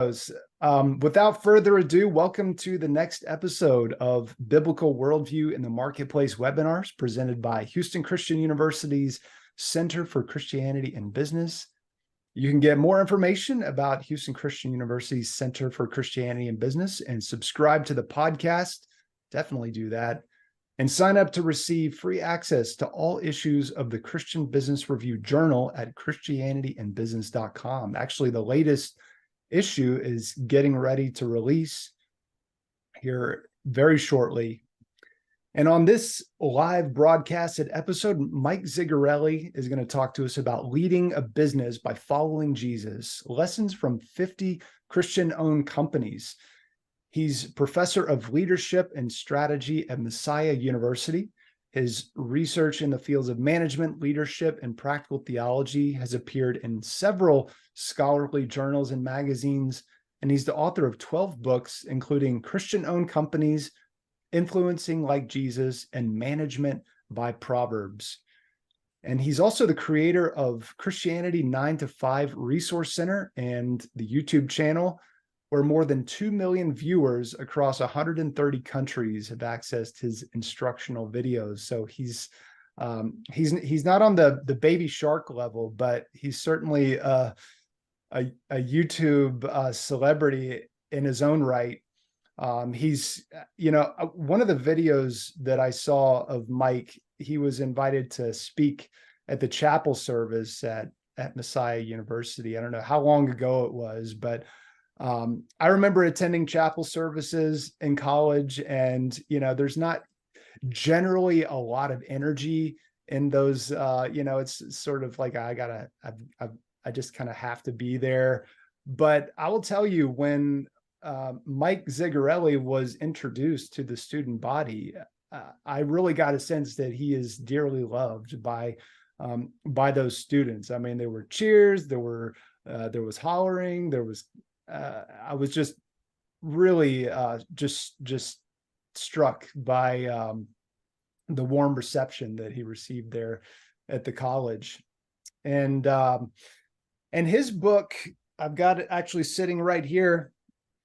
Without further ado, welcome to the next episode of Biblical Worldview in the Marketplace webinars presented by Houston Christian University's Center for Christianity and Business. You can get more information about Houston Christian University's Center for Christianity and Business and subscribe to the podcast. Definitely do that. And sign up to receive free access to all issues of the Christian Business Review Journal at christianityandbusiness.com. Actually, the latest issue is getting ready to release here very shortly. And on this live broadcasted episode, Mike Zigarelli is going to talk to us about leading a business by following Jesus, lessons from 50 Christian-owned companies. He's professor of leadership and strategy at Messiah University. His research in the fields of management, leadership, and practical theology has appeared in several scholarly journals and magazines, and he's the author of 12 books, including Christian-Owned Companies, Influencing Like Jesus, and Management by Proverbs. And he's also the creator of Christianity 9 to 5 Resource Center and the YouTube channel, where more than 2 million viewers across 130 countries have accessed his instructional videos. So he's not on the Baby Shark level, but he's certainly a YouTube celebrity in his own right. He's, one of the videos that I saw of Mike, he was invited to speak at the chapel service at Messiah University. I don't know how long ago it was, but I remember attending chapel services in college, and there's not generally a lot of energy in those. It's sort of like I just kind of have to be there. But I will tell you, when Mike Zigarelli was introduced to the student body, I really got a sense that he is dearly loved by those students. I mean, there were cheers, there was hollering, there was. I was just really just struck by the warm reception that he received there at the college. And his book, I've got it actually sitting right here,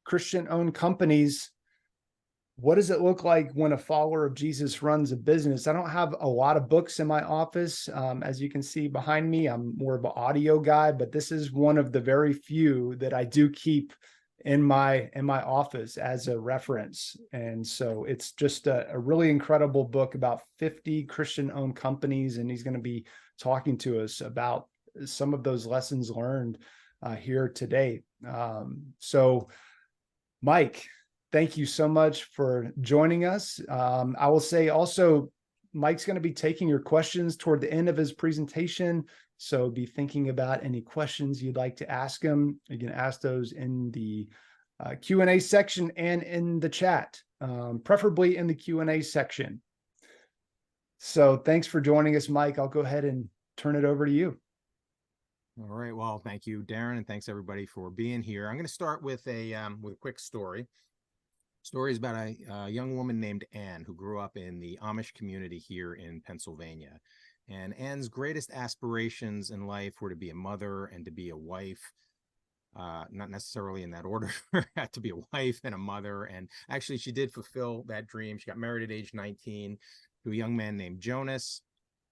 Christian-Owned Companies. What does it look like when a follower of Jesus runs a business? I don't have a lot of books in my office. As you can see behind me, I'm more of an audio guy, but this is one of the very few that I do keep in my office as a reference. And so it's just a really incredible book about 50 Christian-owned companies. And he's going to be talking to us about some of those lessons learned here today. So Mike, thank you so much for joining us. I will say also, Mike's going to be taking your questions toward the end of his presentation. So be thinking about any questions you'd like to ask him. You can ask those in the Q&A section and in the chat, preferably in the Q&A section. So thanks for joining us, Mike. I'll go ahead and turn it over to you. All right. Well, thank you, Darren, and thanks everybody for being here. I'm going to start with a quick story. Story is about a young woman named Anne who grew up in the Amish community here in Pennsylvania. And Anne's greatest aspirations in life were to be a mother and to be a wife. Not necessarily in that order, had to be a wife and a mother. And actually, she did fulfill that dream. She got married at age 19 to a young man named Jonas.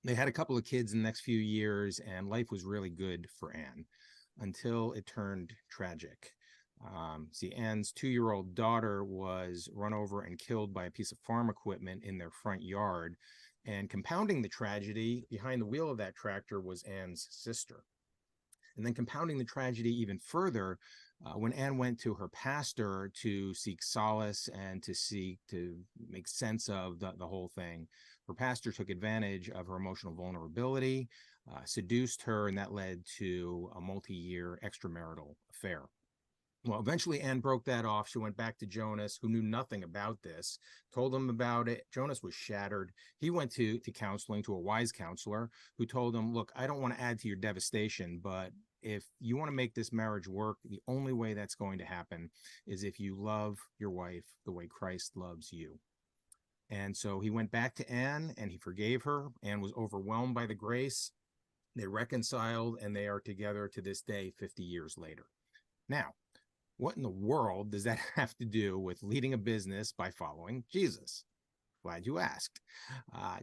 They had a couple of kids in the next few years, and life was really good for Anne until it turned tragic. Anne's 2-year-old daughter was run over and killed by a piece of farm equipment in their front yard. And compounding the tragedy, behind the wheel of that tractor was Anne's sister. And then compounding the tragedy even further, when Anne went to her pastor to seek solace and to make sense of the whole thing, her pastor took advantage of her emotional vulnerability, seduced her, and that led to a multi-year extramarital affair. Well, eventually Anne broke that off. She went back to Jonas, who knew nothing about this, told him about it. Jonas was shattered. He went to counseling, to a wise counselor who told him, look, I don't want to add to your devastation, but if you want to make this marriage work, the only way that's going to happen is if you love your wife the way Christ loves you. And so he went back to Anne and he forgave her. Anne was overwhelmed by the grace. They reconciled and they are together to this day, 50 years later. Now, What in the world does that have to do with leading a business by following Jesus? Glad you asked.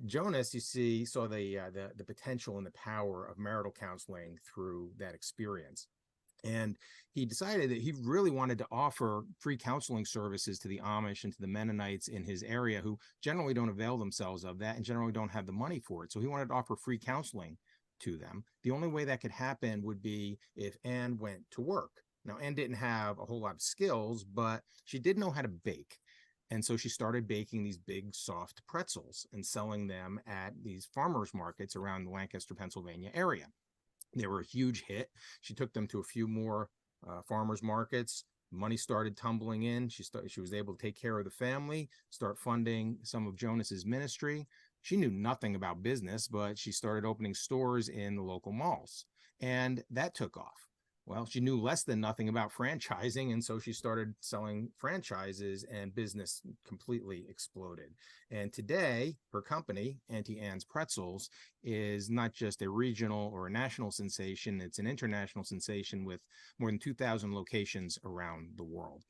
Jonas, you see, saw the potential and the power of marital counseling through that experience. And he decided that he really wanted to offer free counseling services to the Amish and to the Mennonites in his area who generally don't avail themselves of that and generally don't have the money for it. So he wanted to offer free counseling to them. The only way that could happen would be if Anne went to work. Now, Anne didn't have a whole lot of skills, but she did know how to bake. And so she started baking these big soft pretzels and selling them at these farmers markets around the Lancaster, Pennsylvania area. They were a huge hit. She took them to a few more farmers markets. Money started tumbling in. She was able to take care of the family, start funding some of Jonas's ministry. She knew nothing about business, but she started opening stores in the local malls, and that took off. Well, she knew less than nothing about franchising, and so she started selling franchises, and business completely exploded. And today, her company, Auntie Anne's Pretzels, is not just a regional or a national sensation, it's an international sensation with more than 2,000 locations around the world.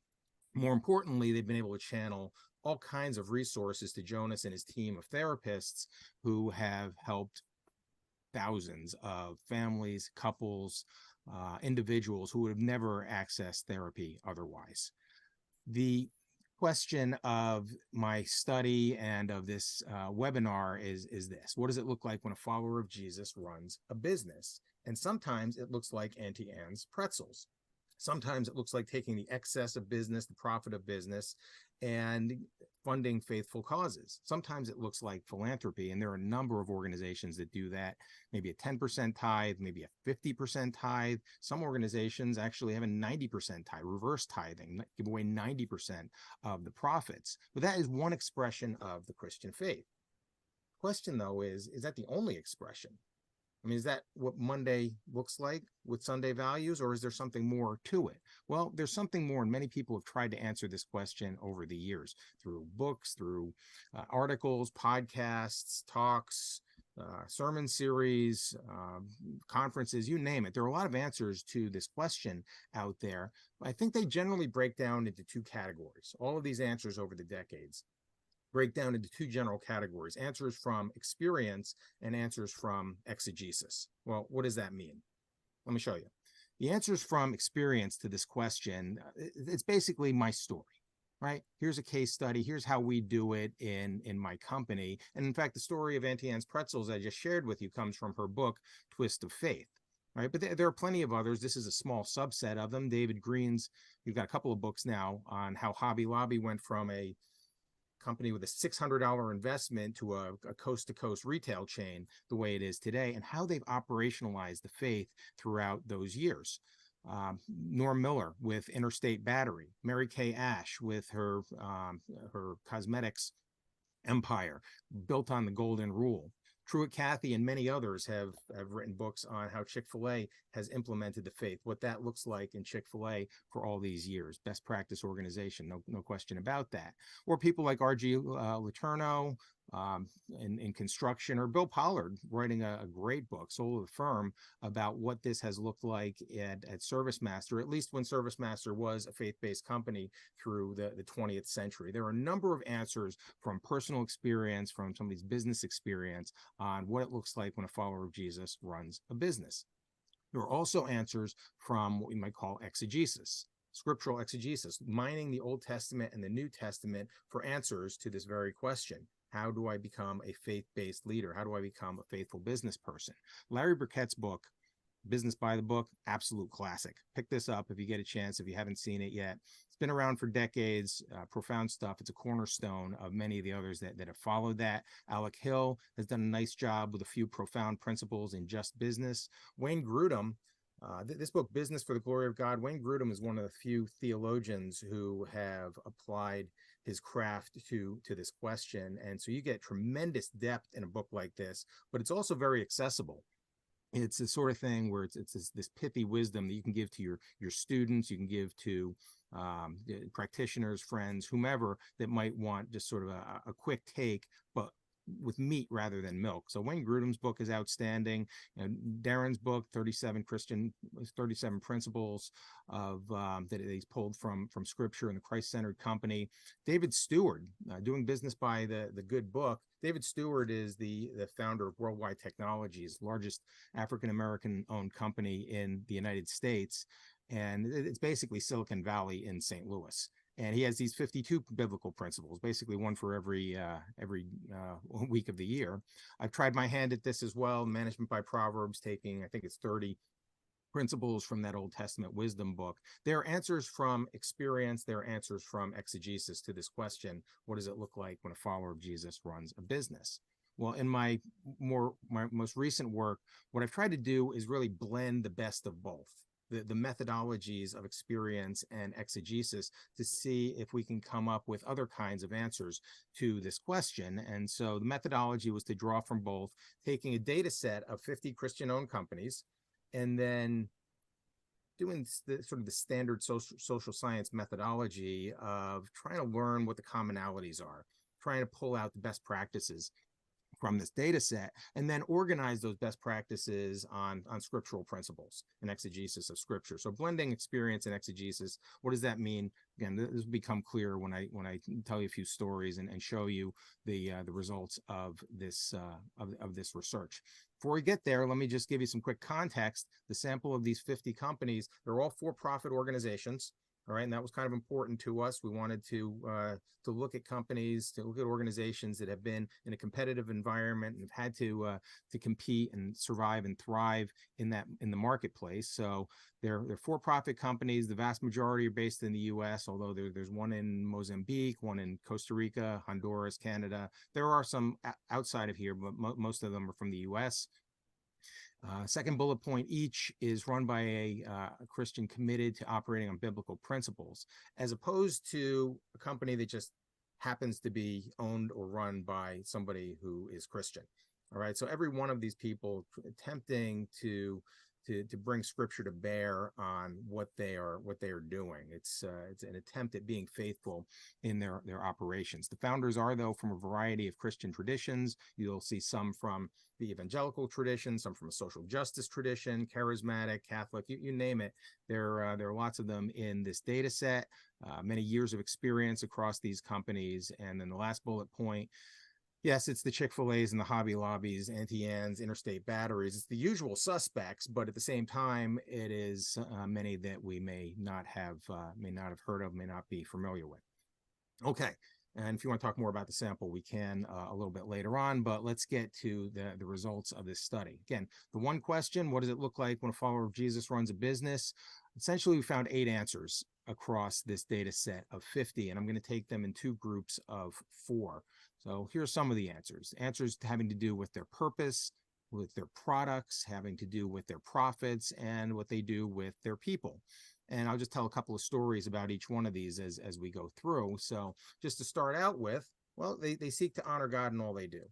More importantly, they've been able to channel all kinds of resources to Jonas and his team of therapists who have helped thousands of families, couples, individuals who would have never accessed therapy otherwise. The question of my study and of this webinar is this: what does it look like when a follower of Jesus runs a business? And sometimes it looks like Auntie Anne's Pretzels. Sometimes it looks like taking the excess of business, the profit of business, and funding faithful causes. Sometimes it looks like philanthropy, and there are a number of organizations that do that. Maybe a 10% tithe, maybe a 50% tithe. Some organizations actually have a 90% tithe, reverse tithing, give away 90% of the profits. But that is one expression of the Christian faith. Question, though, is that the only expression? I mean, is that what Monday looks like with Sunday values, or is there something more to it? Well, there's something more, and many people have tried to answer this question over the years through books, through articles, podcasts, talks, sermon series, conferences, you name it. There are a lot of answers to this question out there. I think they generally break down into two categories. All of these answers over the decades break down into two general categories: answers from experience and answers from exegesis. Well, what does that mean? Let me show you. The answers from experience to this question, it's basically my story, right? Here's a case study. Here's how we do it in my company. And in fact, the story of Auntie Anne's Pretzels I just shared with you comes from her book, Twist of Faith. Right, but there are plenty of others. This is a small subset of them. David Green's, we've got a couple of books now on how Hobby Lobby went from a company with a $600 investment to a coast-to-coast retail chain the way it is today, and how they've operationalized the faith throughout those years. Norm Miller with Interstate Battery, Mary Kay Ash with her cosmetics empire built on the Golden Rule. Truett Cathy and many others have written books on how Chick-fil-A has implemented the faith, what that looks like in Chick-fil-A for all these years. Best practice organization, no question about that. Or people like R.G. Letourneau in construction, or Bill Pollard writing a great book, Soul of the Firm, about what this has looked like at ServiceMaster, at least when ServiceMaster was a faith-based company through the 20th century. There are a number of answers from personal experience, from somebody's business experience, on what it looks like when a follower of Jesus runs a business. There are also answers from what we might call exegesis, scriptural exegesis, mining the Old Testament and the New Testament for answers to this very question. How do I become a faith-based leader? How do I become a faithful business person? Larry Burkett's book, Business by the Book, absolute classic. Pick this up if you get a chance, if you haven't seen it yet. It's been around for decades, profound stuff. It's a cornerstone of many of the others that have followed that. Alec Hill has done a nice job with a few profound principles in just business. Wayne Grudem, this book, Business for the Glory of God, Wayne Grudem is one of the few theologians who have applied his craft to this question. And so you get tremendous depth in a book like this, but it's also very accessible. It's the sort of thing where it's this pithy wisdom that you can give to your students, you can give to practitioners, friends, whomever that might want just sort of a quick take, but with meat rather than milk. So Wayne Grudem's book is outstanding. You know, Darren's book, 37 Principles of that he's pulled from Scripture and the Christ-centered company. David Stewart, Doing Business by the Good Book. David Stewart is the founder of Worldwide Technologies, largest African-American owned company in the United States. And it's basically Silicon Valley in St. Louis. And he has these 52 biblical principles, basically one for every week of the year. I've tried my hand at this as well, Management by Proverbs, taking, I think it's 30 principles from that Old Testament wisdom book. There are answers from experience. There are answers from exegesis to this question: what does it look like when a follower of Jesus runs a business? Well, in my most recent work, what I've tried to do is really blend the best of both. The methodologies of experience and exegesis to see if we can come up with other kinds of answers to this question. And so the methodology was to draw from both, taking a data set of 50 Christian-owned companies, and then doing the sort of the standard social science methodology of trying to learn what the commonalities are, trying to pull out the best practices from this data set, and then organize those best practices on scriptural principles and exegesis of Scripture. So blending experience and exegesis, what does that mean? Again, this will become clear when I tell you a few stories and show you the results of this research. Before we get there, let me just give you some quick context. The sample of these 50 companies, they're all for-profit organizations. All right, and that was kind of important to us. We wanted to look at companies, to look at organizations that have been in a competitive environment and have had to compete and survive and thrive in the marketplace. So they're for-profit companies. The vast majority are based in the U.S., although there's one in Mozambique, one in Costa Rica, Honduras, Canada. There are some outside of here, but most of them are from the U.S. Second bullet point, each is run by a Christian committed to operating on biblical principles, as opposed to a company that just happens to be owned or run by somebody who is Christian. All right, so every one of these people attempting to bring Scripture to bear on what they are doing. It's an attempt at being faithful in their operations. The founders are, though, from a variety of Christian traditions. You'll see some from the evangelical tradition, some from a social justice tradition, charismatic, Catholic, you name it. There are lots of them in this data set, many years of experience across these companies. And then the last bullet point, yes, it's the Chick-fil-A's and the Hobby Lobbies, Auntie Anne's, Interstate Batteries. It's the usual suspects, but at the same time, it is many that we may not have heard of, may not be familiar with. Okay, and if you want to talk more about the sample, we can a little bit later on, but let's get to the results of this study. Again, the one question: what does it look like when a follower of Jesus runs a business? Essentially, we found 8 answers across this data set of 50, and I'm going to take them in 2 groups of 4. So here are some of the answers. Answers having to do with their purpose, with their products, having to do with their profits, and what they do with their people. And I'll just tell a couple of stories about each one of these as we go through. So just to start out with, well, they seek to honor God in all they do.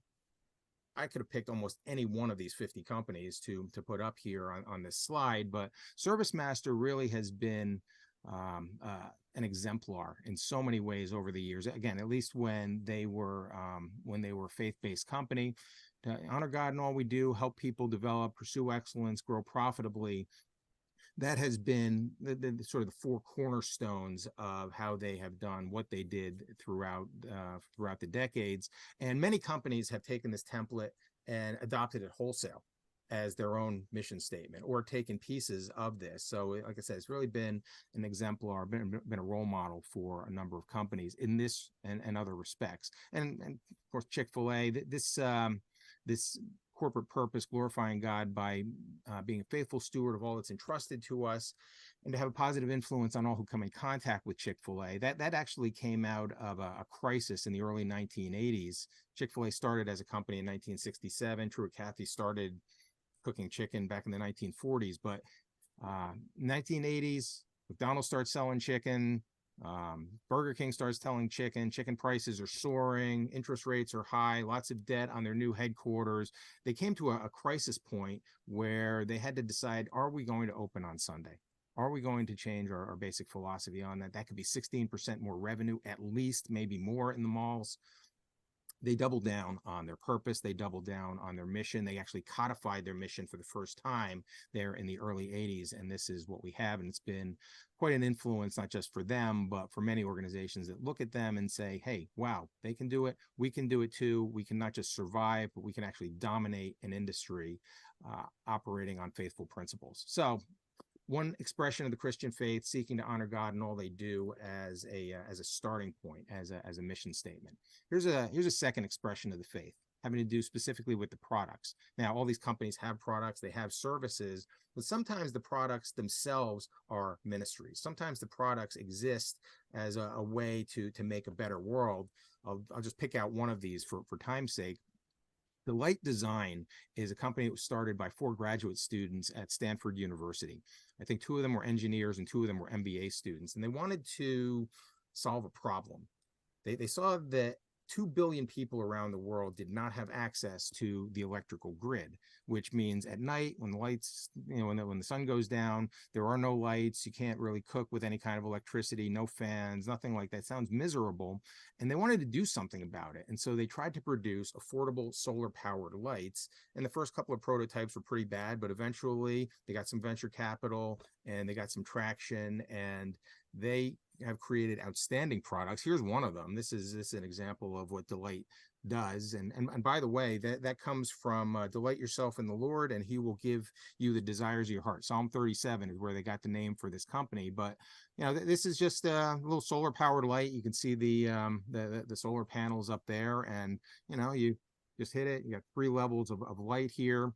I could have picked almost any one of these 50 companies to put up here on this slide, but ServiceMaster really has been an exemplar in so many ways over the years. Again, at least when they were a faith-based company, to honor God in all we do, help people develop, pursue excellence, grow profitably. That has been the sort of the 4 cornerstones of how they have done what they did throughout the decades. And many companies have taken this template and adopted it wholesale as their own mission statement, or taken pieces of this. So like I said, it's really been an exemplar, been a role model for a number of companies in this and other respects. And of course, Chick-fil-A, this corporate purpose, glorifying God by being a faithful steward of all that's entrusted to us, and to have a positive influence on all who come in contact with Chick-fil-A. That actually came out of a crisis in the early 1980s. Chick-fil-A started as a company in 1967. Truett Cathy started cooking chicken back in the 1940s, but 1980s, McDonald's starts selling chicken. Burger King starts selling chicken. Chicken prices are soaring. Interest rates are high. Lots of debt on their new headquarters. They came to a crisis point where they had to decide, are we going to open on Sunday? Are we going to change our basic philosophy on that? That could be 16% more revenue, at least, maybe more in the malls. they doubled down on their purpose. They doubled down on their mission. They actually codified their mission for the first time there in the early 80s. And this is what we have. And it's been quite an influence, not just for them, but for many organizations that look at them and say, hey, wow, they can do it. We can do it too. We can not just survive, but we can actually dominate an industry operating on faithful principles. So one expression of the Christian faith, seeking to honor God in all they do as a starting point, as a mission statement. Here's a second expression of the faith, having to do specifically with the products. Now, all these companies have products, they have services, but sometimes the products themselves are ministries. Sometimes the products exist as a way to make a better world. I'll just pick out one of these for time's sake. Delight Design is a company that was started by 4 graduate students at Stanford University. I think 2 of them were engineers and 2 of them were MBA students, and they wanted to solve a problem. They saw that 2 billion people around the world did not have access to the electrical grid, which means at night when the lights, when the sun goes down, there are no lights. You can't really cook with any kind of electricity, no fans, nothing like that. It sounds miserable. And they wanted to do something about it. And so they tried to produce affordable solar powered lights. And the first couple of prototypes were pretty bad, but eventually they got some venture capital and they got some traction, and they have created outstanding products. Here's one of them. This is an example of what Delight does. And by the way, that comes from delight yourself in the Lord, and he will give you the desires of your heart. Psalm 37 is where they got the name for this company. But this is just a little solar powered light. You can see the solar panels up there, and you just hit it. You got 3 levels of light here.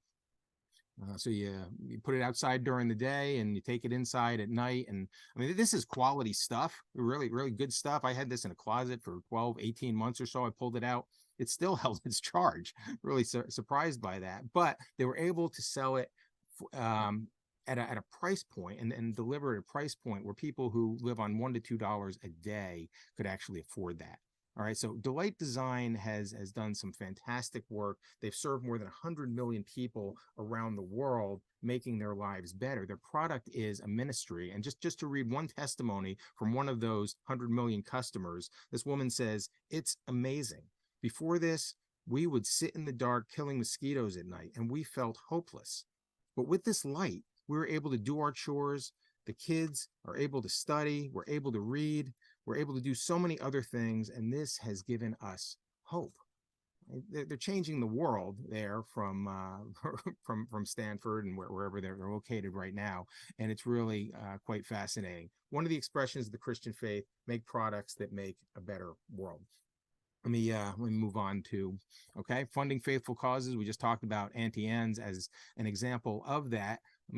So you put it outside during the day and you take it inside at night. And I mean, this is quality stuff, really, really good stuff. I had this in a closet for 12, 18 months or so. I pulled it out. It still held its charge. Really surprised by that. But they were able to sell it at a price point and deliver at a price point where people who live on $1 to $2 a day could actually afford that. All right, so Delight Design has done some fantastic work. They've served more than 100 million people around the world, making their lives better. Their product is a ministry. And just to read one testimony from one of those 100 million customers, this woman says, "It's amazing. Before this, we would sit in the dark killing mosquitoes at night, and we felt hopeless. But with this light, we were able to do our chores. The kids are able to study. We're able to read. We're able to do so many other things, and this has given us hope." They're changing the world there from Stanford and wherever they're located right now, and it's really quite fascinating. One of the expressions of the Christian faith: make products that make a better world. Let me move on to funding faithful causes. We just talked about Auntie Anne's as an example of that. Let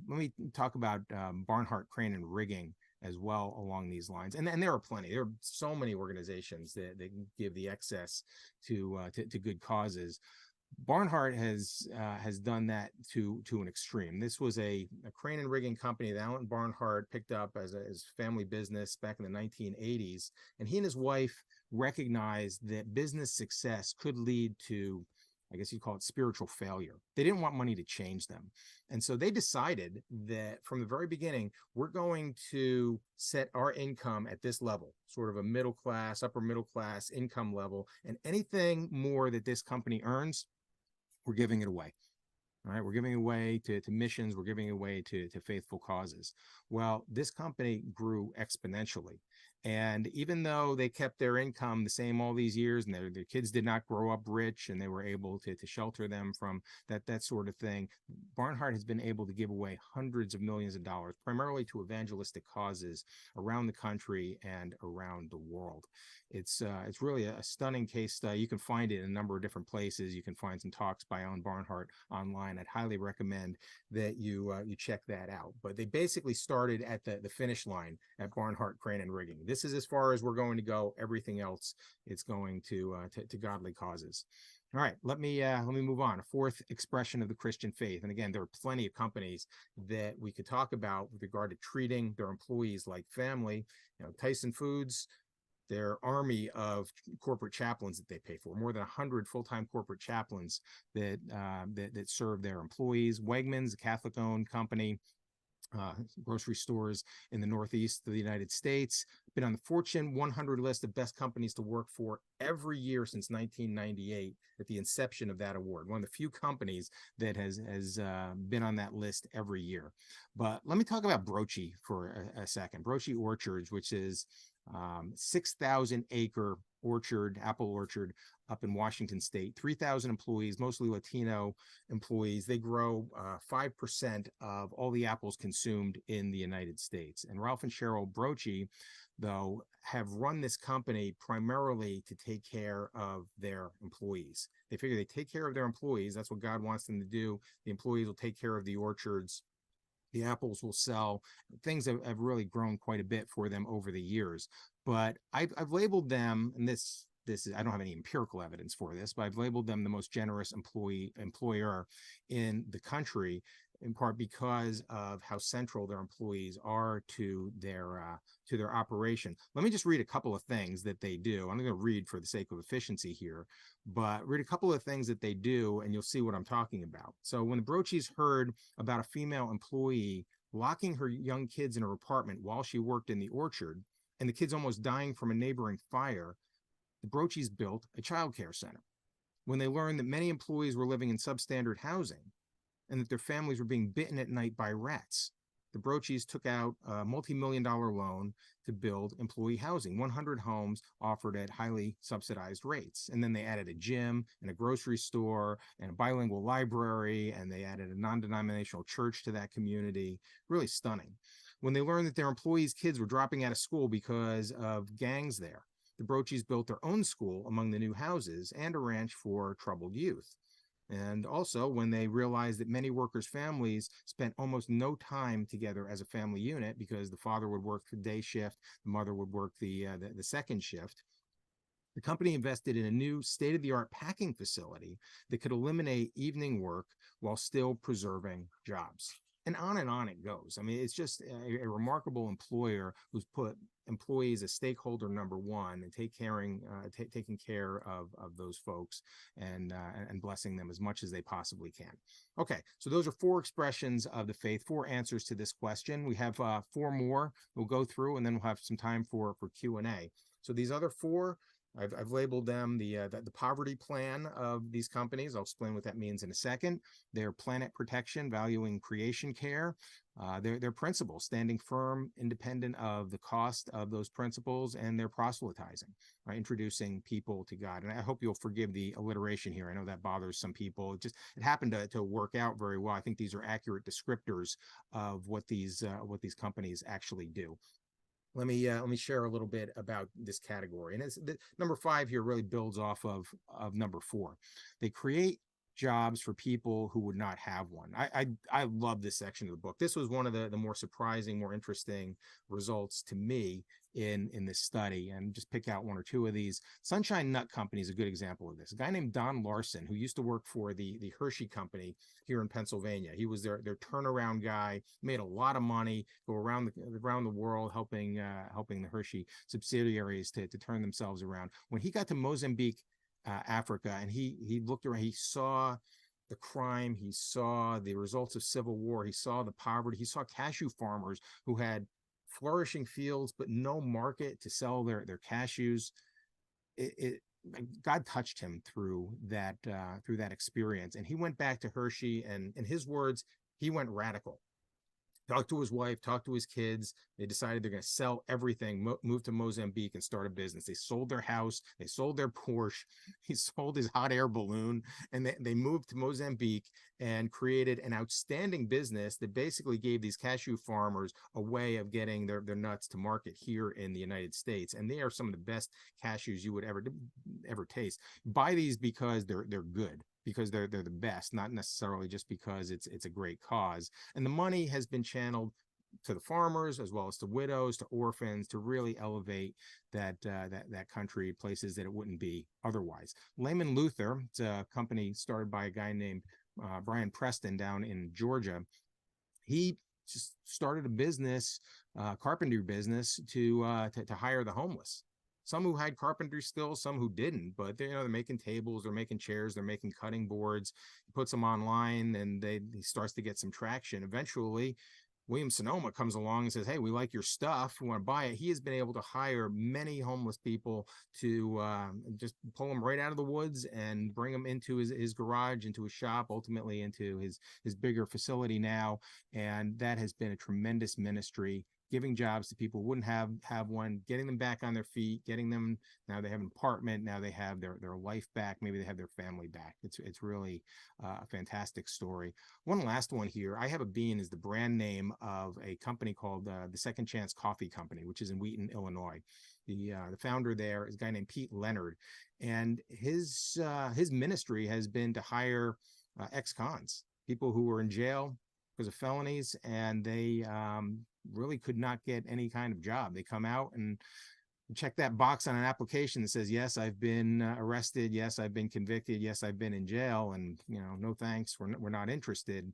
me talk about Barnhart Crane and Rigging as well along these lines. And there are plenty. There are so many organizations that give the excess to good causes. Barnhart has done that to an extreme. This was a crane and rigging company that Alan Barnhart picked up as family business back in the 1980s. And he and his wife recognized that business success could lead to, I guess you call it, spiritual failure. They didn't want money to change them. And so they decided that from the very beginning, we're going to set our income at this level, sort of a middle class, upper middle class income level. And anything more that this company earns, we're giving it away. All right, we're giving away to missions, we're giving away to faithful causes. Well, this company grew exponentially. And even though they kept their income the same all these years, and their kids did not grow up rich, and they were able to shelter them from that sort of thing, Barnhart has been able to give away hundreds of millions of dollars, primarily to evangelistic causes around the country and around the world. It's really a stunning case study. You can find it in a number of different places. You can find some talks by Alan Barnhart online. I'd highly recommend that you check that out. But they basically started at the finish line at Barnhart Crane and Rigging. This is as far as we're going to go. Everything else, it's going to godly causes. All right, let me move on. A fourth expression of the Christian faith, and again, there are plenty of companies that we could talk about with regard to treating their employees like family. Tyson Foods, their army of corporate chaplains that they pay for, more than 100 full-time corporate chaplains that serve their employees. Wegmans, a Catholic-owned company, grocery stores in the Northeast of the United States, been on the Fortune 100 list of best companies to work for every year since 1998 at the inception of that award. One of the few companies that has been on that list every year. But let me talk about Brochi for a second. Brochi Orchards, which is 6,000 acre orchard, apple orchard up in Washington State, 3,000 employees, mostly Latino employees. They grow 5% of all the apples consumed in the United States. And Ralph and Cheryl Brochi, though, have run this company primarily to take care of their employees. They figure they take care of their employees. That's what God wants them to do. The employees will take care of the orchards. The apples will sell. Things have really grown quite a bit for them over the years. But I've labeled them, and this is, I don't have any empirical evidence for this, but I've labeled them the most generous employer in the country, in part because of how central their employees are to their operation. Let me just read a couple of things that they do. I'm going to read for the sake of efficiency here, but read a couple of things that they do, and you'll see what I'm talking about. So when the Brochis heard about a female employee locking her young kids in her apartment while she worked in the orchard, and the kids almost dying from a neighboring fire, the Brochis built a child care center. When they learned that many employees were living in substandard housing and that their families were being bitten at night by rats, the Brochis took out a multi-million-dollar loan to build employee housing, 100 homes offered at highly subsidized rates. And then they added a gym and a grocery store and a bilingual library, and they added a non-denominational church to that community. Really stunning. When they learned that their employees' kids were dropping out of school because of gangs there, the Brochis built their own school among the new houses and a ranch for troubled youth. And also, when they realized that many workers' families spent almost no time together as a family unit because the father would work the day shift, the mother would work the second shift, the company invested in a new state-of-the-art packing facility that could eliminate evening work while still preserving jobs. And on it goes. I mean, it's just a remarkable employer who's put employees as stakeholder number one and taking care of those folks and blessing them as much as they possibly can. Okay, so those are 4 expressions of the faith, 4 answers to this question. We have 4 more we'll go through, and then we'll have some time for Q&A. So these other 4, I've labeled them the poverty plan of these companies. I'll explain what that means in a second. Their planet protection, valuing creation care. Their principles, standing firm, independent of the cost of those principles, and their proselytizing, right? Introducing people to God. And I hope you'll forgive the alliteration here. I know that bothers some people. It happened to work out very well. I think these are accurate descriptors of what these companies actually do. Let me share a little bit about this category. And it's number 5 here really builds off of number 4. They create jobs for people who would not have one. I love this section of the book. This was one of the more surprising, more interesting results to me in this study, and just pick out 1 or 2 of these. Sunshine Nut Company is a good example of this. A guy named Don Larson, who used to work for the Hershey Company here in Pennsylvania. He was their turnaround guy, made a lot of money, go around the world helping the Hershey subsidiaries to turn themselves around. When he got to Mozambique, Africa, and he looked around, he saw the crime, he saw the results of civil war, he saw the poverty, he saw cashew farmers who had flourishing fields but no market to sell their cashews. God touched him through that experience, and he went back to Hershey, and in his words, he went radical. Talked to his wife, talked to his kids. They decided they're going to sell everything, move to Mozambique and start a business. They sold their house. They sold their Porsche. He sold his hot air balloon, and they moved to Mozambique and created an outstanding business that basically gave these cashew farmers a way of getting their nuts to market here in the United States. And they are some of the best cashews you would ever taste. Buy these because they're good, because they're the best, not necessarily just because it's a great cause. And the money has been channeled to the farmers as well as to widows, to orphans, to really elevate that country, places that it wouldn't be otherwise. Lehman Luther, it's a company started by a guy named Brian Preston down in Georgia. He just started a business, carpentry business, to hire the homeless. Some who had carpentry skills, some who didn't, but they're making tables, they're making chairs, they're making cutting boards. He puts them online, and he starts to get some traction. Eventually, Williams Sonoma comes along and says, "Hey, we like your stuff. We want to buy it." He has been able to hire many homeless people to just pull them right out of the woods and bring them into his garage, into his shop, ultimately into his bigger facility now. And that has been a tremendous ministry, giving jobs to people who wouldn't have one, getting them back on their feet, getting them, now they have an apartment, now they have their life back, maybe they have their family back. It's really a fantastic story. One last one here. I Have a Bean is the brand name of a company called the Second Chance Coffee Company, which is in Wheaton, Illinois. The founder there is a guy named Pete Leonard, and his ministry has been to hire ex-cons, people who were in jail because of felonies, and they really could not get any kind of job. They come out and check that box on an application that says, yes, I've been arrested. Yes, I've been convicted. Yes, I've been in jail. And, no thanks. We're not interested.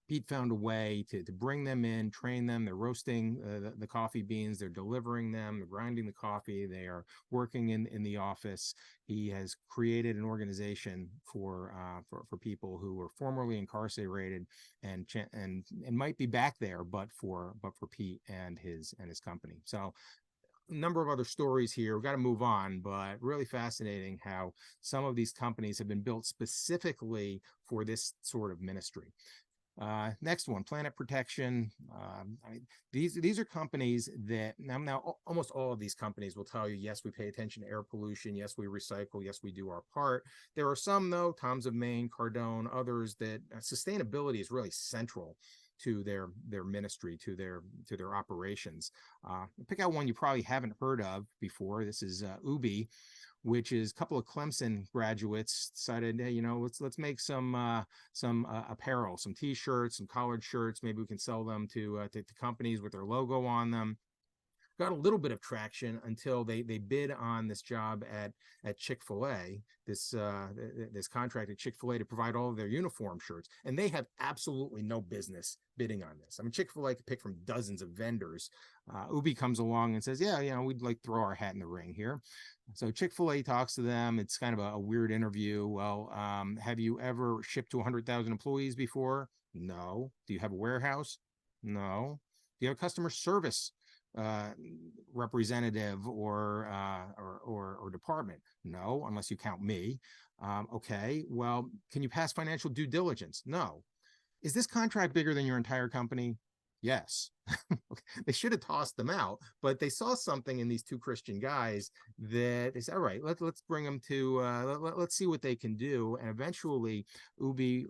Pete found a way to bring them in, train them. They're roasting the coffee beans. They're delivering them. They're grinding the coffee. They are working in the office. He has created an organization for people who were formerly incarcerated and might be back there, but for Pete and his company. So a number of other stories here. We've got to move on, but really fascinating how some of these companies have been built specifically for this sort of ministry. Next one, Planet Protection. These are companies that now almost all of these companies will tell you, yes, we pay attention to air pollution. Yes, we recycle. Yes, we do our part. There are some, though, Tom's of Maine, Cardone, others, that sustainability is really central to their ministry, to their operations. Pick out one you probably haven't heard of before. This is Ubi, which is a couple of Clemson graduates decided, hey, let's make some apparel, some T-shirts, some collared shirts. Maybe we can sell them to companies with their logo on them. Got a little bit of traction until they bid on this job at Chick-fil-A, this contract at Chick-fil-A to provide all of their uniform shirts, and they have absolutely no business bidding on this. I mean, Chick-fil-A could pick from dozens of vendors. Ubi comes along and says, yeah, we'd like to throw our hat in the ring here. So Chick-fil-A talks to them. It's kind of a weird interview. Well, have you ever shipped to 100,000 employees before? No. Do you have a warehouse? No. Do you have a customer service representative or department? No, unless you count me. Okay, well, can you pass financial due diligence? No. Is this contract bigger than your entire company? Yes. They should have tossed them out, but they saw something in these two Christian guys that they said, all right, let's bring them to, let's see what they can do. And eventually Ubi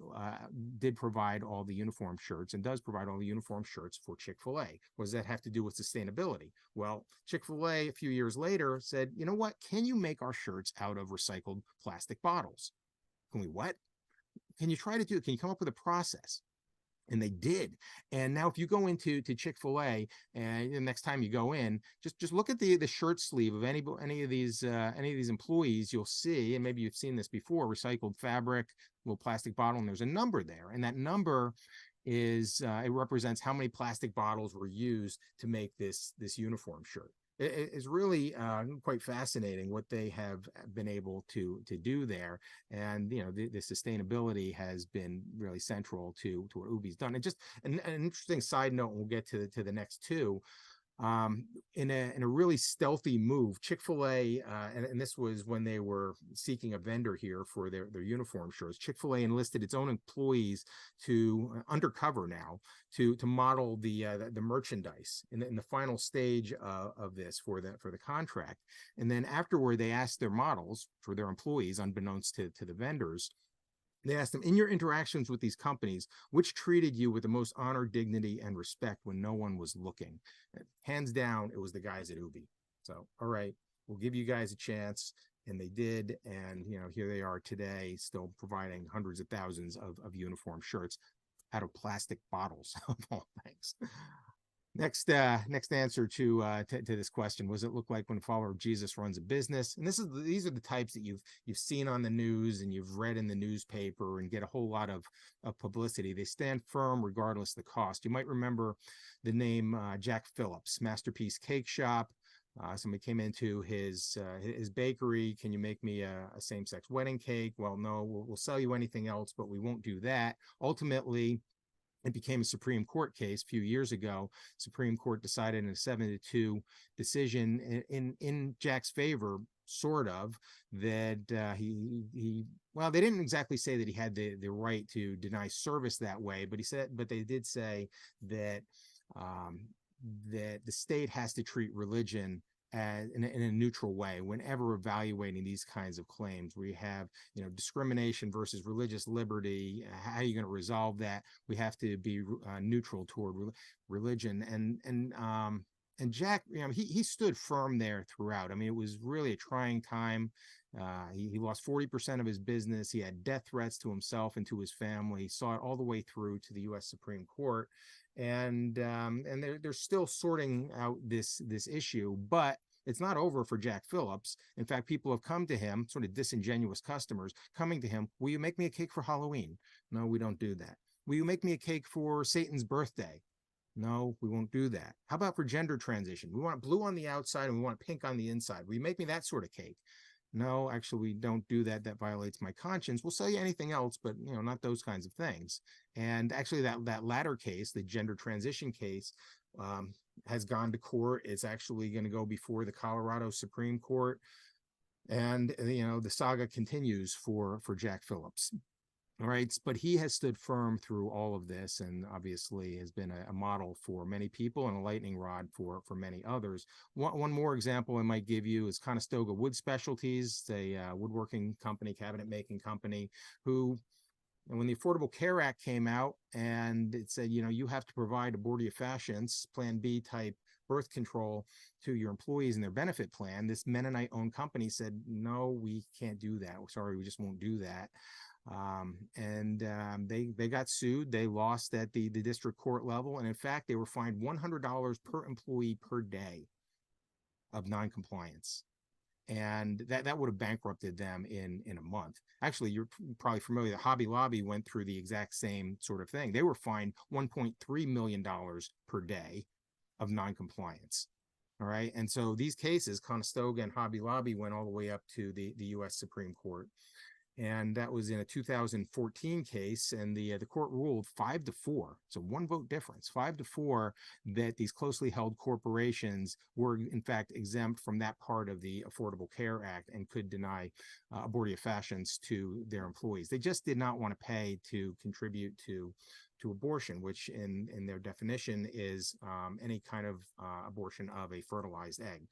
did provide all the uniform shirts and does provide all the uniform shirts for Chick-fil-A. What does that have to do with sustainability? Well, Chick-fil-A a few years later said, you know what, can you make our shirts out of recycled plastic bottles? Can we what? Can you come up with a process? And they did. And now if you go into Chick-fil-A and the next time you go in, just look at the shirt sleeve of any of these employees, you'll see, and maybe you've seen this before, recycled fabric, little plastic bottle, and there's a number there. And that number is it represents how many plastic bottles were used to make this uniform shirt. It is really quite fascinating what they have been able to do there, and the sustainability has been really central to what Ubi's done. And just an interesting side note, and we'll get to the next two. In a really stealthy move, Chick-fil-A, and this was when they were seeking a vendor here for their uniform shirts, Chick-fil-A enlisted its own employees to undercover now to model the merchandise in the final stage of this for the contract. And then afterward, they asked their models, for their employees, unbeknownst to the vendors, they asked them, in your interactions with these companies, which treated you with the most honor, dignity, and respect when no one was looking? Hands down, it was the guys at Ubi. So, all right, we'll give you guys a chance. And they did. And, here they are today, still providing hundreds of thousands of uniform shirts out of plastic bottles, of all things. Next answer to this question: what does it look like when a follower of Jesus runs a business? And these are the types that you've seen on the news and you've read in the newspaper and get a whole lot of publicity. They stand firm regardless of the cost. You might remember the name Jack Phillips, Masterpiece Cake Shop. Somebody came into his bakery. Can you make me a same-sex wedding cake? Well, no, we'll sell you anything else, but we won't do that. Ultimately, It became a Supreme Court case a few years ago. Supreme Court decided in a 7-2 decision in Jack's favor, sort of, that well, they didn't exactly say that he had the right to deny service that way, but they did say that that the state has to treat religion as in a neutral way whenever evaluating these kinds of claims where you have, discrimination versus religious liberty. How are you going to resolve that? We have to be neutral toward religion. And Jack, he stood firm there throughout. I mean, it was really a trying time. He lost 40% of his business. He had death threats to himself and to his family. He saw it all the way through to the U.S. Supreme Court. And they're still sorting out this issue, but it's not over for Jack Phillips. In fact, people have come to him, sort of disingenuous customers coming to him. Will you make me a cake for Halloween? No, we don't do that. Will you make me a cake for Satan's birthday? No, we won't do that. How about for gender transition? We want blue on the outside and we want pink on the inside. Will you make me that sort of cake? No, actually, we don't do that. That violates my conscience. We'll sell you anything else, but not those kinds of things. And actually, that latter case, the gender transition case, has gone to court. It's actually going to go before the Colorado Supreme Court, and the saga continues for Jack Phillips. All right, but he has stood firm through all of this, and obviously has been a model for many people and a lightning rod for many others. One more example I might give you is Conestoga Wood Specialties, a woodworking company, cabinet making company, who, when the Affordable Care Act came out and it said, you have to provide abortifacients, Plan B type birth control to your employees in their benefit plan, this Mennonite-owned company said, no, we can't do that. Sorry, we just won't do that. They got sued. They lost at the district court level. And in fact, they were fined $100 per employee per day of noncompliance. And that would have bankrupted them in a month. Actually, you're probably familiar that Hobby Lobby went through the exact same sort of thing. They were fined $1.3 million per day of noncompliance. All right. And so these cases, Conestoga and Hobby Lobby, went all the way up to the U.S. Supreme Court. And that was in a 2014 case, and the court ruled 5-4, so one vote difference, 5-4, that these closely held corporations were in fact exempt from that part of the Affordable Care Act and could deny abortifacients to their employees. They just did not want to pay to contribute to abortion, which in their definition is any kind of abortion of a fertilized egg.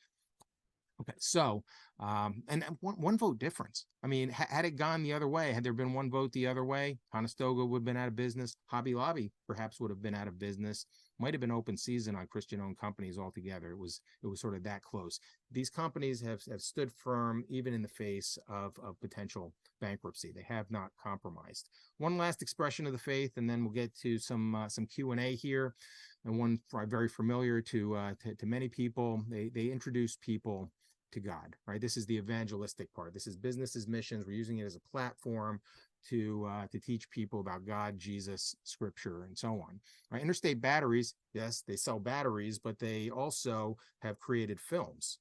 Okay, so, and one vote difference. I mean, had it gone the other way, had there been one vote the other way, Conestoga would have been out of business. Hobby Lobby perhaps would have been out of business. Might have been open season on Christian-owned companies altogether. It was sort of that close. These companies have stood firm even in the face of potential bankruptcy. They have not compromised. One last expression of the faith, and then we'll get to some Q&A here. And one very familiar to many people. They introduce people to God, right? This is the evangelistic part. This is business's missions. We're using it as a platform to teach people about God, Jesus, Scripture, and so on. Right? Interstate Batteries, yes, they sell batteries, but they also have created films,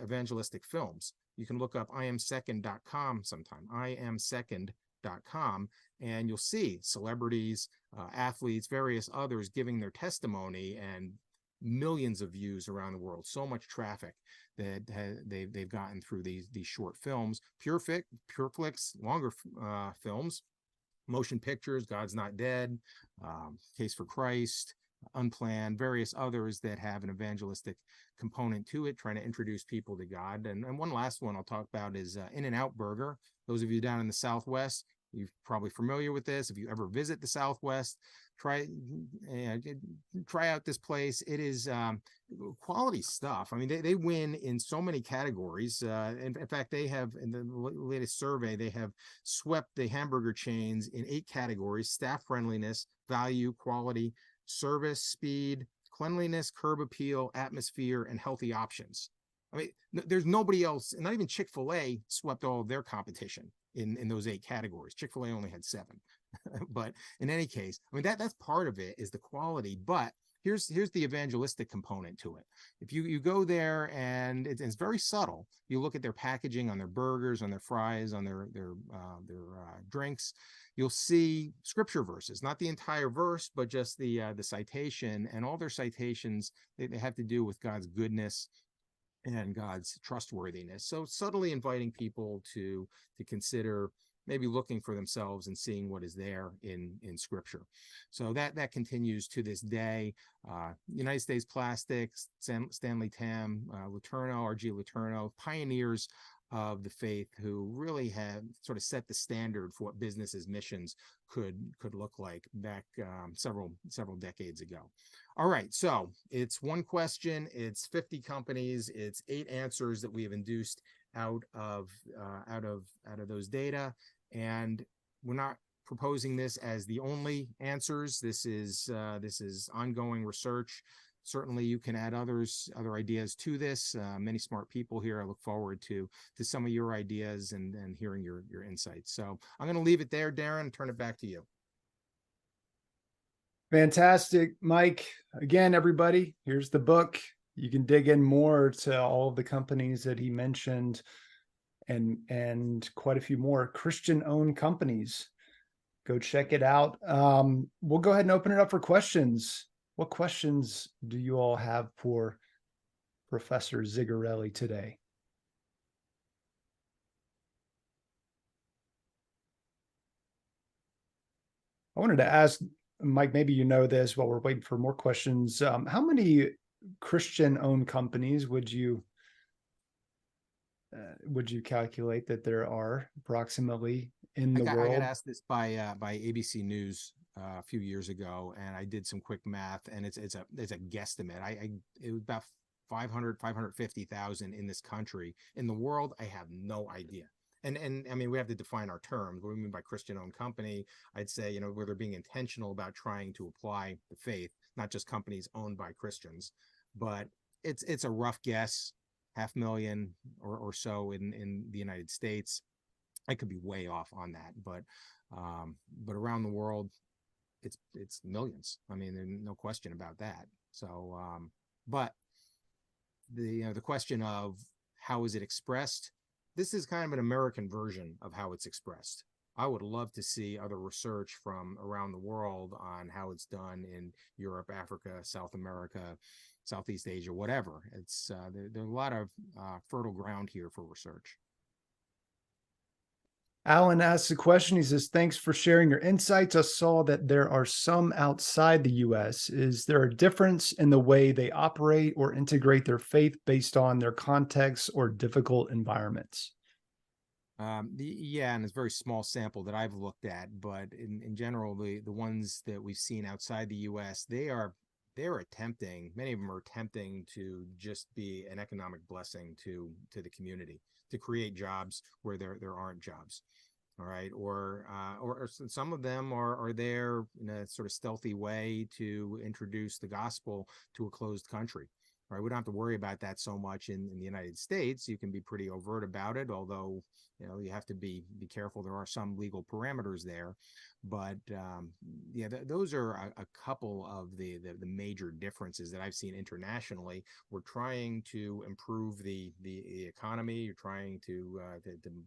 evangelistic films. You can look up iamsecond.com sometime, iamsecond.com, and you'll see celebrities, athletes, various others giving their testimony, and millions of views around the world. So much traffic that they've gotten through these short films. PureFlix, longer films, motion pictures, God's Not Dead, Case for Christ, Unplanned, various others that have an evangelistic component to it, trying to introduce people to God. And one last one I'll talk about is In-N-Out Burger. Those of you down in the Southwest, you're probably familiar with this. If you ever visit the Southwest, try out this place. It is quality stuff. I mean, they win in so many categories. In fact, they have, in the latest survey, they have swept the hamburger chains in 8 categories: staff friendliness, value, quality, service, speed, cleanliness, curb appeal, atmosphere, and healthy options. I mean, there's nobody else, not even Chick-fil-A swept all of their competition in those 8 categories. Chick-fil-A only had 7. But in any case, I mean, that's part of it, is the quality. But here's the evangelistic component to it. If you go there, and it's very subtle. You look at their packaging on their burgers, on their fries, on their drinks. You'll see scripture verses, not the entire verse, but just the citation, and all their citations they have to do with God's goodness and God's trustworthiness. So subtly inviting people to consider maybe looking for themselves and seeing what is there in scripture. So that continues to this day. United States Plastics, Stanley Tam, Letourneau, R.G. Letourneau, pioneers of the faith who really have sort of set the standard for what businesses missions could look like back several decades ago. All right, so it's one question, it's 50 companies, it's 8 answers that we have induced out of those data, and we're not proposing this as the only answers. This is ongoing research. Certainly, you can add other ideas to this. Many smart people here. I look forward to some of your ideas and hearing your insights. So I'm going to leave it there, Darren, and turn it back to you. Fantastic, Mike. Again, everybody, here's the book. You can dig in more to all of the companies that he mentioned, and quite a few more Christian-owned companies. Go check it out. We'll go ahead and open it up for questions. What questions do you all have for Professor Zigarelli today? I wanted to ask, Mike, maybe you know this while we're waiting for more questions. How many Christian-owned companies would you calculate that there are approximately in the world? I got asked this by ABC News a few years ago, and I did some quick math, and it's a guesstimate. It was about 550,000 in this country. In the world, I have no idea. And I mean, we have to define our terms. What do we mean by Christian-owned company? I'd say, where they're being intentional about trying to apply the faith, not just companies owned by Christians. But it's a rough guess, 500,000 or so in the United States. I could be way off on that, but around the world, it's millions. I mean, there's no question about that. So, but the question of how is it expressed? This is kind of an American version of how it's expressed. I would love to see other research from around the world on how it's done in Europe, Africa, South America, Southeast Asia, whatever. It's there's a lot of fertile ground here for research. Alan asks a question. He says, thanks for sharing your insights. I saw that there are some outside the U.S. Is there a difference in the way they operate or integrate their faith based on their context or difficult environments? Yeah, and it's a very small sample that I've looked at, but in general, the ones that we've seen outside the U.S., they're attempting, many of them are attempting to just be an economic blessing to the community, to create jobs where there aren't jobs. All right, or some of them are there in a sort of stealthy way to introduce the gospel to a closed country. All right, we don't have to worry about that so much in the United States. You can be pretty overt about it, although you have to be careful. There are some legal parameters there, but those are a couple of the major differences that I've seen internationally. We're trying to improve the economy. You're trying to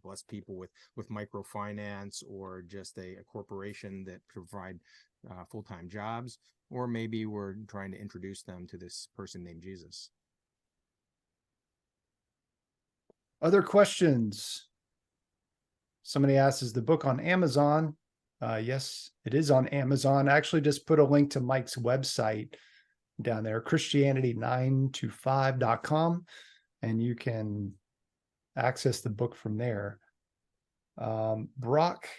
bless people with microfinance, or just a corporation that provide full-time jobs, or maybe we're trying to introduce them to this person named Jesus. Other questions? Somebody asks, is the book on Amazon? Yes, it is on Amazon. I actually just put a link to Mike's website down there, Christianity925.com, and you can access the book from there. Brock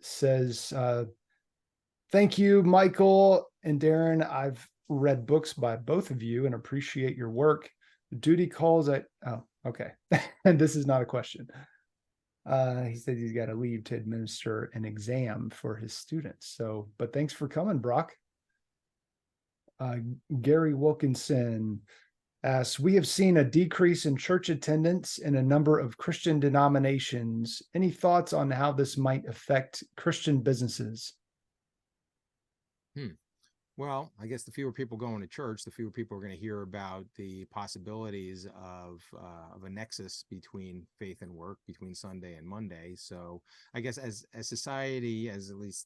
says, thank you, Michael and Darren. I've read books by both of you and appreciate your work. Duty calls at, oh, okay. And this is not a question. He said he's got to leave to administer an exam for his students. So, but thanks for coming, Brock. Gary Wilkinson asks, we have seen a decrease in church attendance in a number of Christian denominations. Any thoughts on how this might affect Christian businesses? Well, I guess the fewer people going to church, the fewer people are going to hear about the possibilities of a nexus between faith and work, between Sunday and Monday. So I guess as society, as at least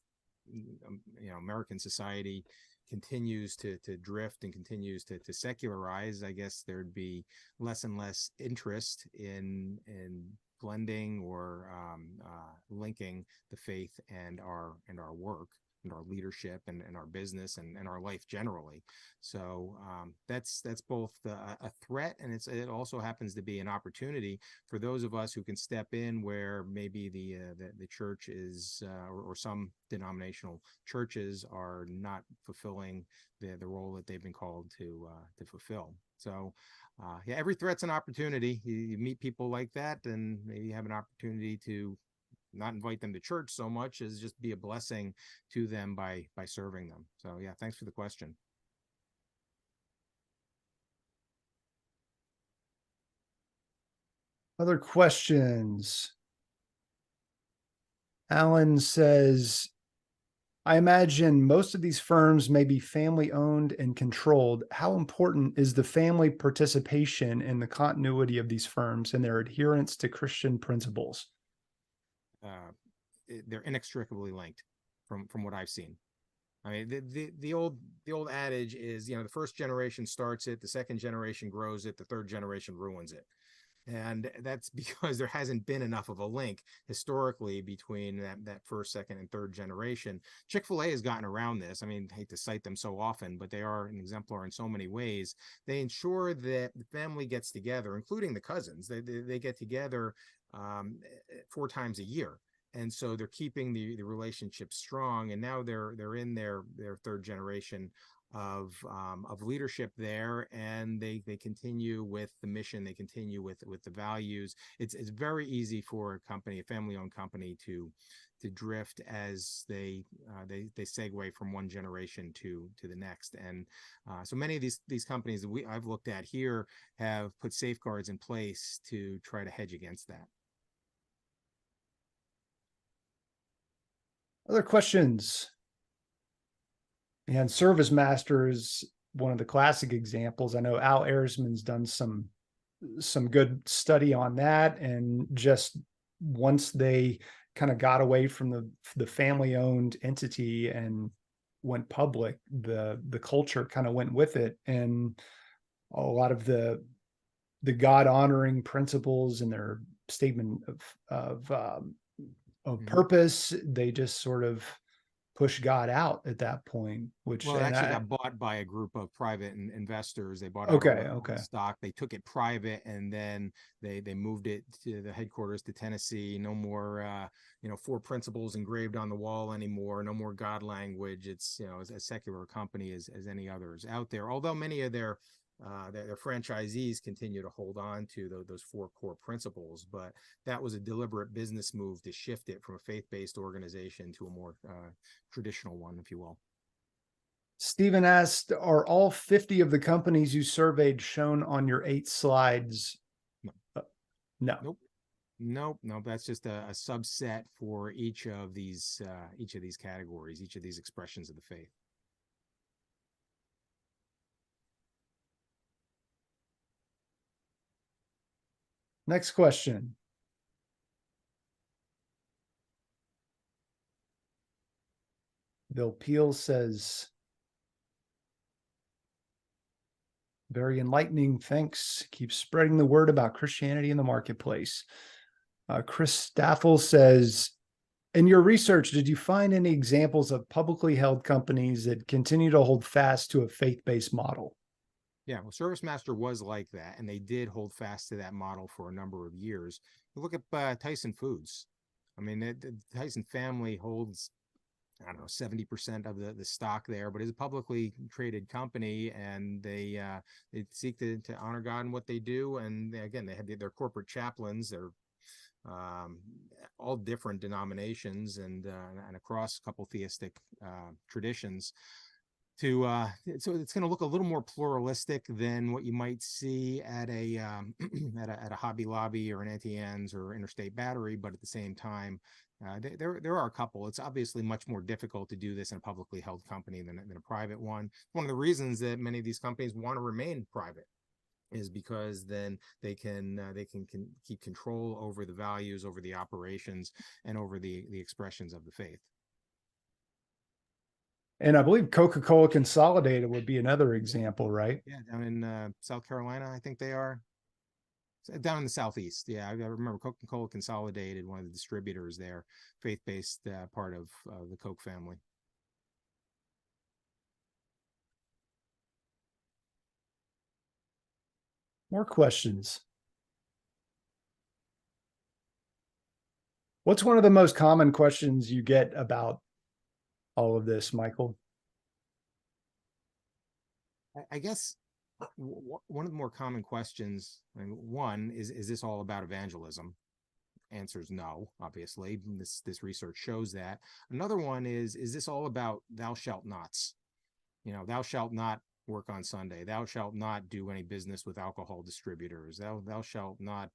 American society continues to drift and continues to secularize, I guess there'd be less and less interest in blending or linking the faith and our work and our leadership and our business and our life generally. So that's both a threat, and it also happens to be an opportunity for those of us who can step in where maybe the church is or some denominational churches are not fulfilling the role that they've been called to fulfill. So yeah, every threat's an opportunity. You meet people like that, and maybe you have an opportunity to not invite them to church so much as just be a blessing to them by serving them. So yeah, thanks for the question. Other questions? Alan says, I imagine most of these firms may be family owned and controlled. How important is the family participation in the continuity of these firms and their adherence to Christian principles? Uh, they're inextricably linked from what I've seen. I mean, the old adage is, the first generation starts it, the second generation grows it, the third generation ruins it. And that's because there hasn't been enough of a link historically between that first, second, and third generation. Chick-fil-A has gotten around this. I mean, I hate to cite them so often, but they are an exemplar in so many ways. They ensure that the family gets together, including the cousins. They get together 4 times a year. And so they're keeping the relationship strong. And now they're in their third generation of leadership there, and they continue with the mission, they continue with the values. It's very easy for a company, a family-owned company, to drift as they segue from one generation to the next. And so many of these companies that I've looked at here have put safeguards in place to try to hedge against that. Other questions? And Service Master is one of the classic examples. I know Al Ehrman's done some good study on that, and just once they kind of got away from the family owned entity and went public, the culture kind of went with it, and a lot of the God honoring principles in their statement of purpose, they just sort of push God out at that point, which, Well, it and actually I, got bought by a group of private investors. They bought out okay, all the okay. stock. They took it private, and then they moved it to the headquarters to Tennessee. No more, four principles engraved on the wall anymore. No more God language. It's, as a secular company as any others out there. Although many of their franchisees continue to hold on to those 4 core principles, but that was a deliberate business move to shift it from a faith-based organization to a more traditional one, if you will. Stephen asked, are all 50 of the companies you surveyed shown on your 8 slides? No. No. Nope. That's just a subset for each of these categories, each of these expressions of the faith. Next question. Bill Peel says, very enlightening. Thanks. Keep spreading the word about Christianity in the marketplace. Chris Staffel says, in your research, did you find any examples of publicly held companies that continue to hold fast to a faith-based model? Yeah, well, ServiceMaster was like that, and they did hold fast to that model for a number of years. You look at Tyson Foods. I mean, the Tyson family holds, I don't know, 70% of the stock there, but it's a publicly traded company, and they seek to honor God in what they do. And again, they have their corporate chaplains. They're all different denominations and across a couple theistic traditions to so it's going to look a little more pluralistic than what you might see at a at a Hobby Lobby or an Auntie Anne's or Interstate Battery, but at the same time, there are a couple. It's obviously much more difficult to do this in a publicly held company than a private one. One of the reasons that many of these companies want to remain private is because then they can keep control over the values, over the operations, and over the expressions of the faith. And I believe Coca-Cola Consolidated would be another example, right? Yeah, down in South Carolina, I think they are. Down in the Southeast. Yeah, I remember Coca-Cola Consolidated, one of the distributors there, faith-based part of the Coke family. More questions. What's one of the most common questions you get about all of this, Michael? I guess one of the more common questions, I mean, one is this all about evangelism? Answer's no, obviously. This research shows that. Another one is this all about thou shalt nots? You know, thou shalt not work on Sunday. Thou shalt not do any business with alcohol distributors. Thou shalt not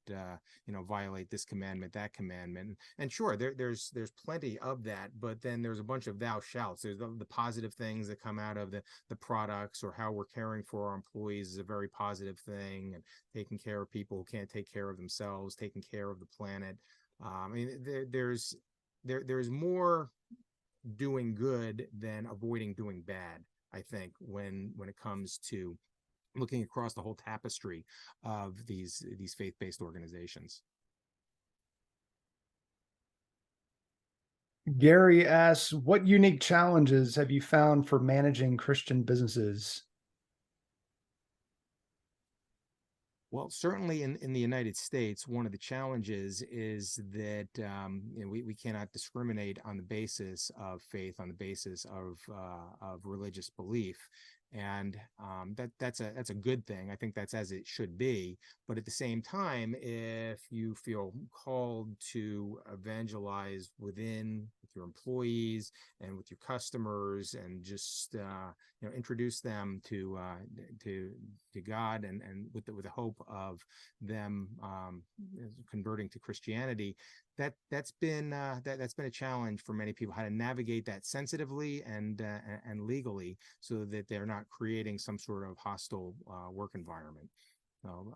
violate this commandment, that commandment. And sure, there's plenty of that, but then there's a bunch of thou shalts. There's the positive things that come out of the products, or how we're caring for our employees is a very positive thing, and taking care of people who can't take care of themselves, taking care of the planet. I mean, there's more doing good than avoiding doing bad, I think, when it comes to looking across the whole tapestry of these faith-based organizations. Gary asks, what unique challenges have you found for managing Christian businesses? Well, certainly in the United States, one of the challenges is that we cannot discriminate on the basis of faith, on the basis of religious belief, and that's a good thing. I think that's as it should be. But at the same time, if you feel called to evangelize with your employees and with your customers, and just introduce them to God, and with the hope of them converting to Christianity, that's been a challenge for many people, how to navigate that sensitively and legally, so that they're not creating some sort of hostile work environment. So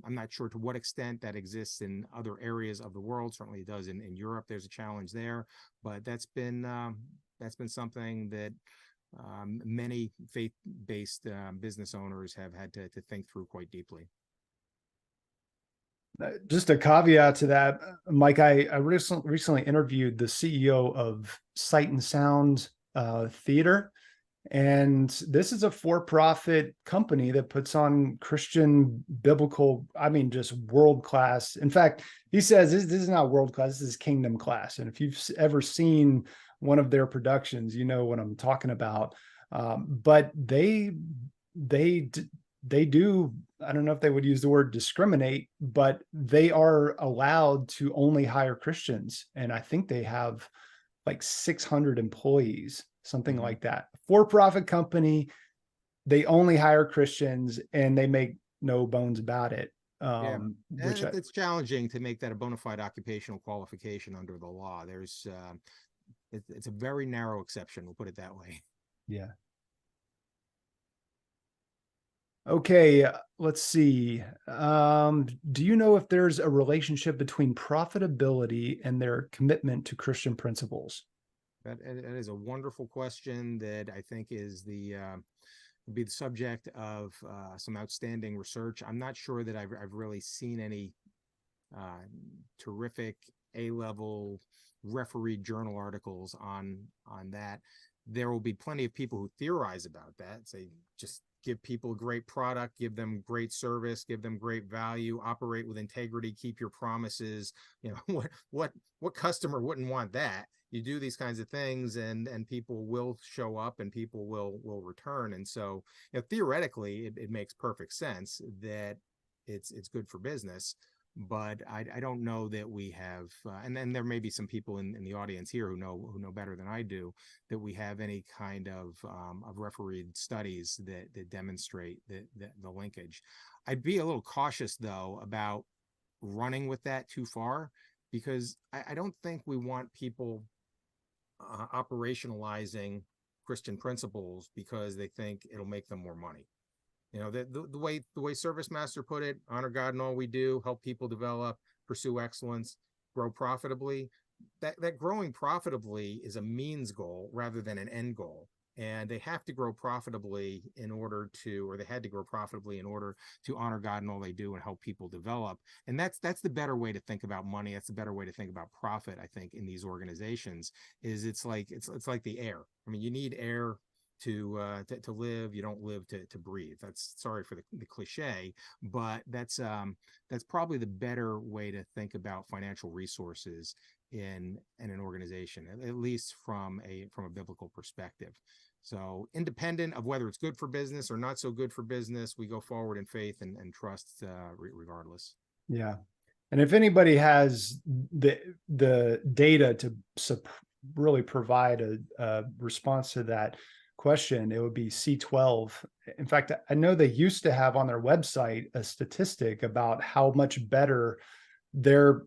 I'm not sure to what extent that exists in other areas of the world. Certainly it does in Europe. There's a challenge there, but that's been something that many faith-based business owners have had to think through quite deeply. Just a caveat to that, Mike, I recently interviewed the CEO of Sight and Sound Theater. And this is a for-profit company that puts on Christian biblical, I mean, just world-class. In fact, he says this is not world-class, this is kingdom class. And if you've ever seen one of their productions, you know what I'm talking about. But they do, I don't know if they would use the word discriminate, but they are allowed to only hire Christians. And I think they have like 600 employees, something like that. For-profit company, they only hire Christians, and they make no bones about it. Which it's challenging to make that a bona fide occupational qualification under the law. There's it's a very narrow exception, we'll put it that way. Yeah. Okay, let's see. Do you know if there's a relationship between profitability and their commitment to Christian principles? That is a wonderful question that I think is would be the subject of some outstanding research. I'm not sure that I've really seen any terrific A-level refereed journal articles on that. There will be plenty of people who theorize about that, say just give people a great product, give them great service, give them great value, operate with integrity, keep your promises. You know, what customer wouldn't want that? You do these kinds of things, and people will show up, and people will return. And so, theoretically, it makes perfect sense that it's good for business. but I don't know that we have, and then there may be some people in the audience here who know better than I do, that we have any kind of refereed studies that demonstrate the linkage. I'd be a little cautious though about running with that too far, because I don't think we want people operationalizing Christian principles because they think it'll make them more money. You know, the way Service Master put it, honor God in all we do, help people develop, pursue excellence, grow profitably. That growing profitably is a means goal rather than an end goal. And they have to grow profitably in order to, or they had to grow profitably in order to honor God in all they do and help people develop. And that's the better way to think about money. That's the better way to think about profit, I think, in these organizations. Is it's like the air. I mean, you need air to live. You don't live to breathe. That's, sorry for the cliche, but that's probably the better way to think about financial resources in an organization, at least from a biblical perspective. So independent of whether it's good for business or not so good for business, we go forward in faith and trust regardless. Yeah. And if anybody has the data to really provide a response to that question, it would be C12. In fact, I know they used to have on their website a statistic about how much better their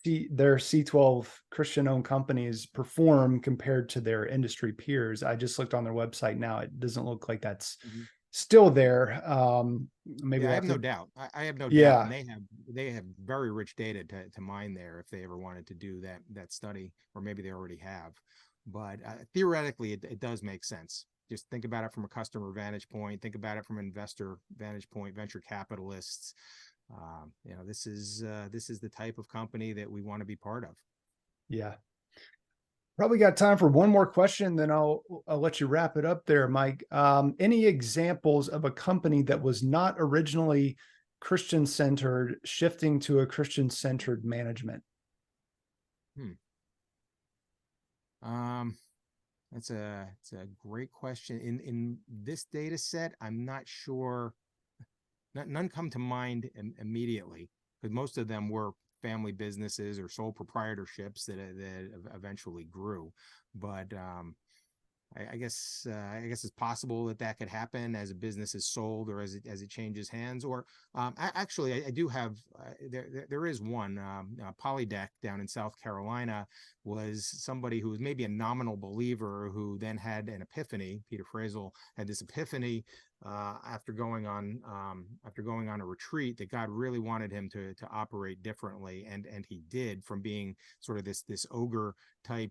C12 Christian-owned companies perform compared to their industry peers. I just looked on their website now. It doesn't look like that's still there. Maybe I have no doubt. I have no doubt. Yeah. And they have very rich data to mine there if they ever wanted to do that study, or maybe they already have. But theoretically, it does make sense. Just think about it from a customer vantage point. Think about it from an investor vantage point, venture capitalists. You know, this is the type of company that we want to be part of. Yeah. Probably got time for one more question, then I'll let you wrap it up there, Mike. Any examples of a company that was not originally Christian-centered shifting to a Christian-centered management? It's a great question. In this data set, I'm not sure. None come to mind immediately, because most of them were family businesses or sole proprietorships that eventually grew. But I guess it's possible that could happen as a business is sold or as it changes hands. Or I do have there is one. Polydeck down in South Carolina was somebody who was maybe a nominal believer who then had an epiphany. Peter Frazell had this epiphany after going on a retreat, that God really wanted him to operate differently, and he did, from being sort of this ogre type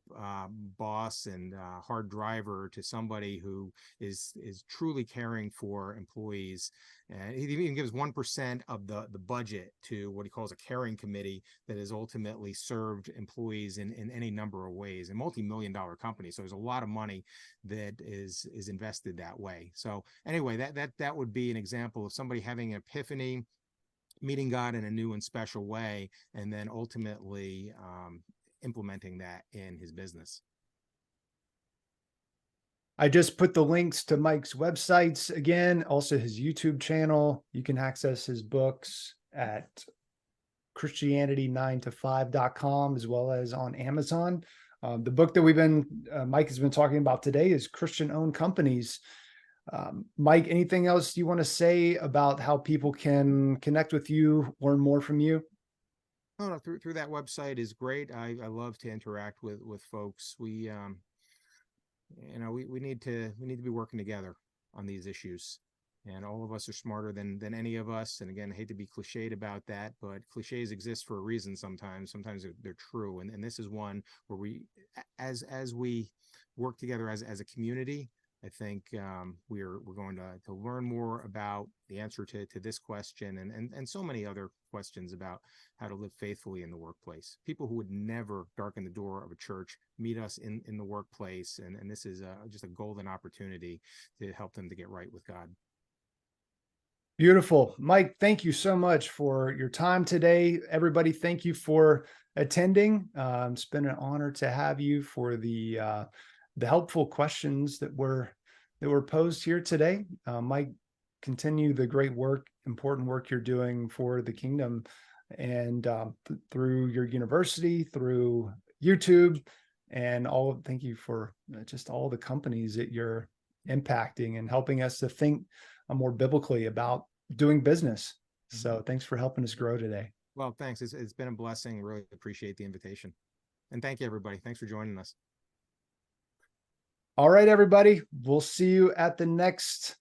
boss and hard driver to somebody who is truly caring for employees. And he even gives 1% of the budget to what he calls a caring committee that has ultimately served employees in any number of ways, a multi-million-dollar company. So there's a lot of money that is invested that way. So anyway, that would be an example of somebody having an epiphany, meeting God in a new and special way, and then ultimately implementing that in his business. I just put the links to Mike's websites again, also his YouTube channel. You can access his books at Christianity9to5.com, as well as on Amazon. The book that Mike has been talking about today is Christian-Owned Companies. Mike, anything else you want to say about how people can connect with you, learn more from you? Oh, no, through that website is great. I love to interact with folks. We need to be working together on these issues, and all of us are smarter than any of us. And again, I hate to be cliched about that, but cliches exist for a reason. Sometimes they're true, and this is one where we, as we work together as a community, I think we're going to learn more about the answer to this question and so many other questions about how to live faithfully in the workplace. People who would never darken the door of a church meet us in the workplace, and this is just a golden opportunity to help them to get right with God. Beautiful. Mike, thank you so much for your time today. Everybody, thank you for attending. It's been an honor to have you for the helpful questions that were posed here today. Mike, continue the great work, important work you're doing for the kingdom and through your university, through YouTube, and thank you for just all the companies that you're impacting and helping us to think more biblically about doing business. So thanks for helping us grow today. Well, thanks. It's been a blessing. Really appreciate the invitation. And thank you, everybody. Thanks for joining us. All right, everybody. We'll see you at the next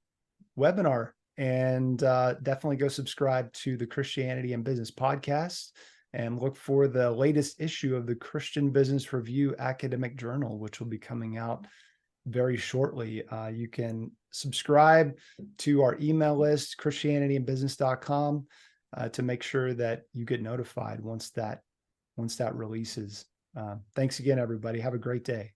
webinar. And definitely go subscribe to the Christianity and Business podcast and look for the latest issue of the Christian Business Review Academic Journal, which will be coming out very shortly. You can subscribe to our email list, christianityandbusiness.com, to make sure that you get notified once that releases. Thanks again, everybody. Have a great day.